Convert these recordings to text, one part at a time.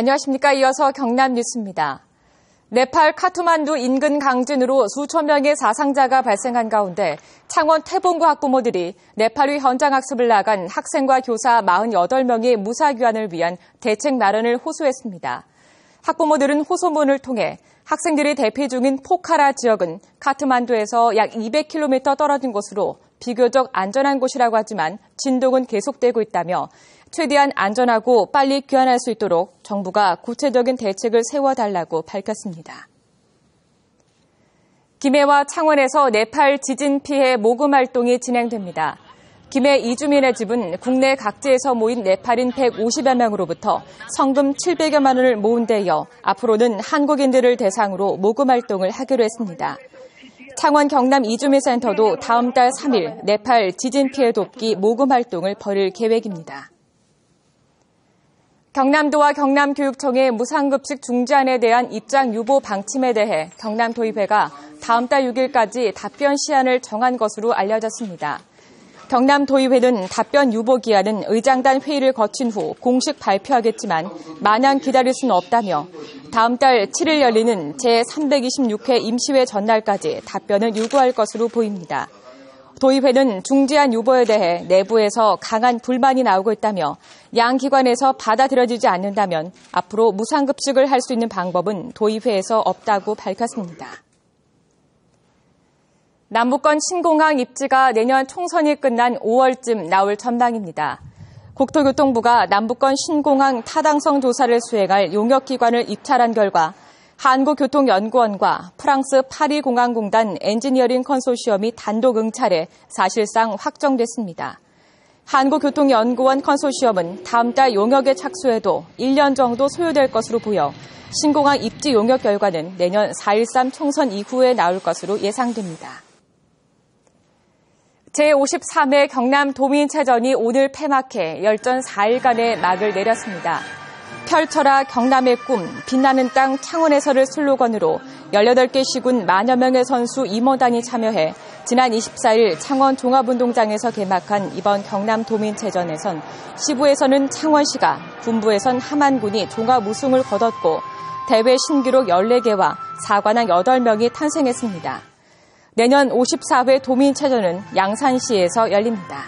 안녕하십니까. 이어서 경남 뉴스입니다. 네팔 카트만두 인근 강진으로 수천 명의 사상자가 발생한 가운데 창원 태봉구 학부모들이 네팔 위 현장학습을 나간 학생과 교사 48명의 무사귀환을 위한 대책 마련을 호소했습니다. 학부모들은 호소문을 통해 학생들이 대피 중인 포카라 지역은 카트만두에서 약 200km 떨어진 곳으로 비교적 안전한 곳이라고 하지만 진동은 계속되고 있다며 최대한 안전하고 빨리 귀환할 수 있도록 정부가 구체적인 대책을 세워달라고 밝혔습니다. 김해와 창원에서 네팔 지진 피해 모금 활동이 진행됩니다. 김해 이주민의 집은 국내 각지에서 모인 네팔인 150여 명으로부터 성금 700여만 원을 모은 데 이어 앞으로는 한국인들을 대상으로 모금 활동을 하기로 했습니다. 창원 경남 이주민센터도 다음 달 3일 네팔 지진 피해 돕기 모금 활동을 벌일 계획입니다. 경남도와 경남교육청의 무상급식 중지안에 대한 입장 유보 방침에 대해 경남도의회가 다음 달 6일까지 답변 시한을 정한 것으로 알려졌습니다. 경남도의회는 답변 유보 기한은 의장단 회의를 거친 후 공식 발표하겠지만 마냥 기다릴 수는 없다며 다음 달 7일 열리는 제326회 임시회 전날까지 답변을 요구할 것으로 보입니다. 도의회는 중지안 유보에 대해 내부에서 강한 불만이 나오고 있다며 양 기관에서 받아들여지지 않는다면 앞으로 무상급식을 할 수 있는 방법은 도의회에서 없다고 밝혔습니다. 남북권 신공항 입지가 내년 총선이 끝난 5월쯤 나올 전망입니다. 국토교통부가 남북권 신공항 타당성 조사를 수행할 용역기관을 입찰한 결과 한국교통연구원과 프랑스 파리공항공단 엔지니어링 컨소시엄이 단독 응찰해 사실상 확정됐습니다. 한국교통연구원 컨소시엄은 다음 달 용역에 착수해도 1년 정도 소요될 것으로 보여 신공항 입지 용역 결과는 내년 4.13 총선 이후에 나올 것으로 예상됩니다. 제53회 경남도민체전이 오늘 폐막해 열전 4일간의 막을 내렸습니다. 펼쳐라 경남의 꿈, 빛나는 땅 창원에서를 슬로건으로 18개 시군 만여 명의 선수 임원단이 참여해 지난 24일 창원 종합운동장에서 개막한 이번 경남도민체전에선 시부에서는 창원시가, 군부에선 함안군이 종합 우승을 거뒀고 대회 신기록 14개와 사관왕 8명이 탄생했습니다. 내년 54회 도민체전은 양산시에서 열립니다.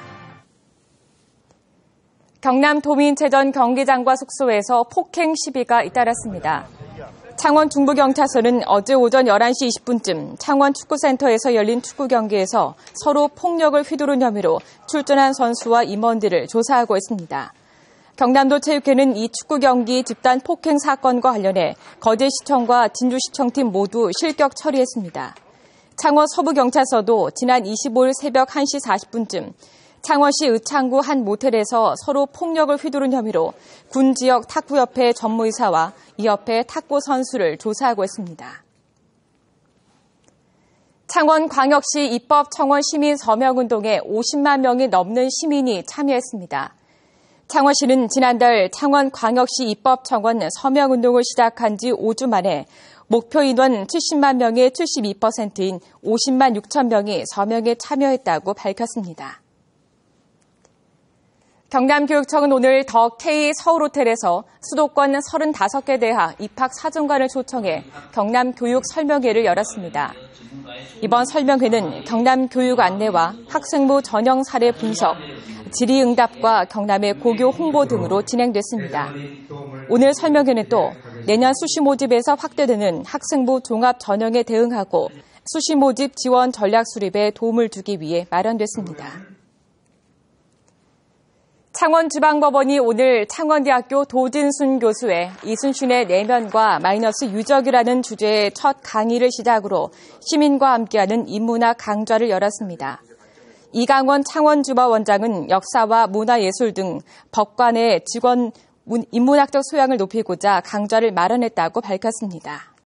경남도민체전 경기장과 숙소에서 폭행 시비가 잇따랐습니다. 창원 중부경찰서는 어제 오전 11시 20분쯤 창원 축구센터에서 열린 축구 경기에서 서로 폭력을 휘두른 혐의로 출전한 선수와 임원들을 조사하고 있습니다. 경남도 체육회는 이 축구 경기 집단 폭행 사건과 관련해 거제시청과 진주시청팀 모두 실격 처리했습니다. 창원 서부경찰서도 지난 25일 새벽 1시 40분쯤 창원시 의창구 한 모텔에서 서로 폭력을 휘두른 혐의로 군 지역 탁구협회 전무이사와 이 협회 탁구 선수를 조사하고 있습니다. 창원광역시 입법 청원 시민 서명운동에 50만 명이 넘는 시민이 참여했습니다. 창원시는 지난달 창원광역시 입법 청원 서명운동을 시작한 지 5주 만에 목표 인원 70만 명의 72%인 50만 6천 명이 서명에 참여했다고 밝혔습니다. 경남교육청은 오늘 더 K 서울호텔에서 수도권 35개 대학 입학 사정관을 초청해 경남교육 설명회를 열었습니다. 이번 설명회는 경남교육 안내와 학생부 전형 사례 분석, 질의응답과 경남의 고교 홍보 등으로 진행됐습니다. 오늘 설명회는 또 내년 수시 모집에서 확대되는 학생부 종합 전형에 대응하고 수시 모집 지원 전략 수립에 도움을 주기 위해 마련됐습니다. 창원지방법원이 오늘 창원대학교 도진순 교수의 이순신의 내면과 마이너스 유적이라는 주제의 첫 강의를 시작으로 시민과 함께하는 인문학 강좌를 열었습니다. 이강원 창원주법원장은 역사와 문화예술 등 법관의 직원 인문학적 소양을 높이고자 강좌를 마련했다고 밝혔습니다.